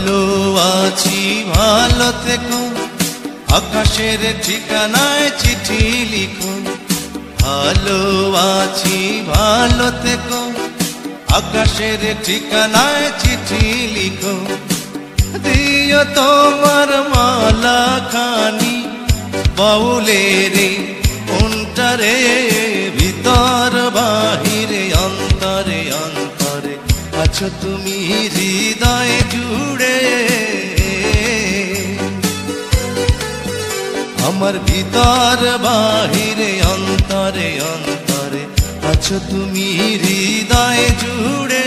ভালো আছি ভালো থেকো, আকাশের ঠিকানায় চিঠি লিখো। ভালো আছি ভালো থেকো, আকাশের ঠিকানায় চিঠি লিখো। দিও তোমার মালা খানি বাউলের অন্তরে, ভিতর বাহিরে অন্তরে অন্তরে আছো তুমি হৃদয় জুড়ে। আমার ভিতর বাহিরে অন্তরে অন্তরে আছো তুমি হৃদয় জুড়ে।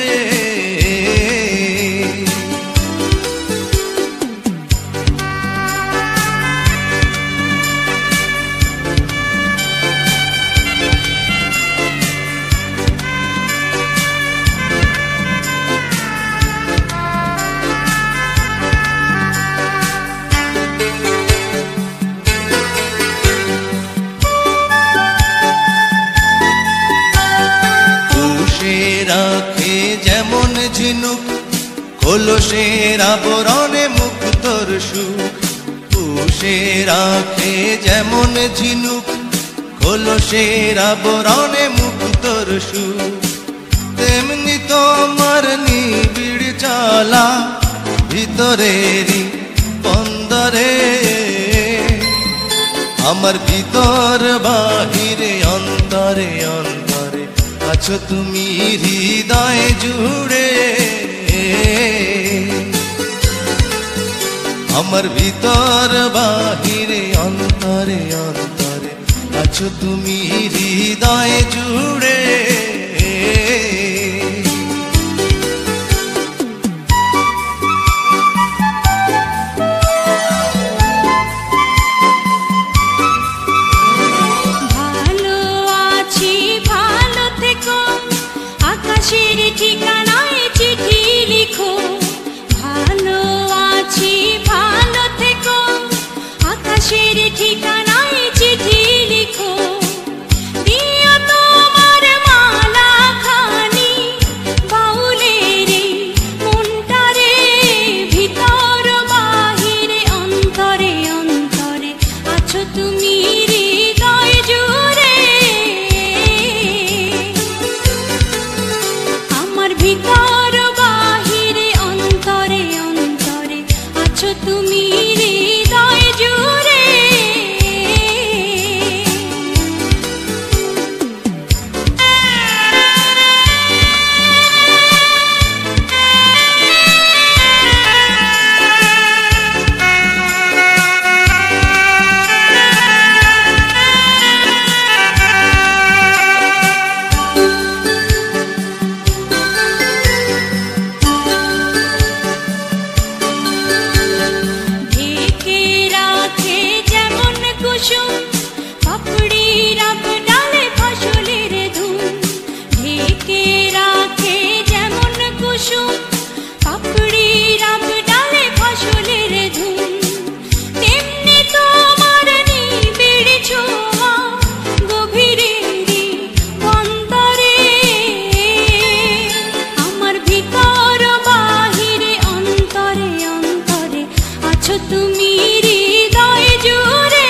রাখে যেমন ঝিনুক কলসের আবরণে মুক্তর সুখ। পুষে রাখে যেমন ঝিনুক কলসের আবরণে মুক্তর সুখ। তেমনি তোমার নিবিড় চালা ভিতরেরই বন্দরে। আমার ভিতর বাহিরে অন্তরে অন্তরে আছো তুমি হৃদয় জুড়ে। আমার ভিতর বাহিরে অন্তরে অন্তরে আছো তুমি হৃদয় জুড়ে। আকাশের ঠিকানায় চিঠি লিখো। ভালো আছি ভালো থেকো, আকাশের ঠিকানায় চিঠি লিখো। দিও তোমার মালা খানি বাউলের মনটারে, ভিতর বাহিরে অন্তরে অন্তরে আছো তুমি হৃদয় জুড়ে। ভিতর বাহিরে অন্তরে অন্তরে আছো তুমি হৃদয় জুড়ে। পাপড়ির ডালে ফসলের ধুম ঢেকে রাখে যেমন কুসুম। পাপড়ির ডালে ফসলের ধুম, তেমনি তোমার নিবিড় ছোঁয়া গভীরেরই অন্তরে। আমার ভিতর বাহিরে অন্তরে অন্তরে আছো তুমি হৃদয় জুড়ে।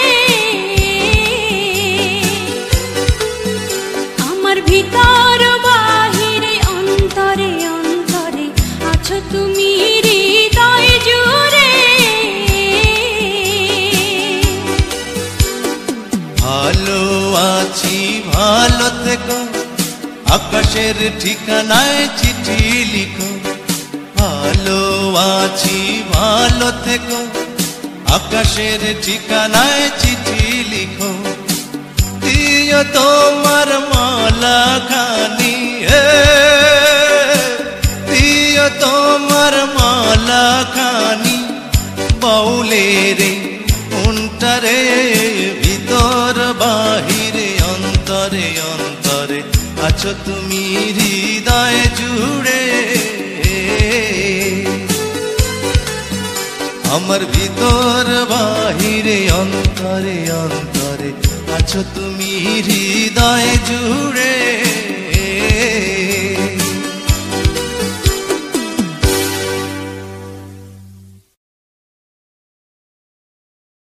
ভিতর বাহিরে অন্তরে অন্তরে আছো তুমি হৃদয় জুড়ে। ভালো আছি ভালো থেকো, আকাশের ঠিকানায় চিঠি লিখো। ভালো আছি ভালো থেকো, আকাশের ঠিকানায় চিঠি লিখো। দিও তোমার মালা খানি, দিও তোমার মালা খানি বাউলের অন্তরে, ভিতর বাহিরে অন্তরে অন্তরে আছো তুমি হৃদয় জুড়ে। আমার ভিতর বাহিরে অন্তরে অন্তরে আছো তুমি হৃদয় জুড়ে।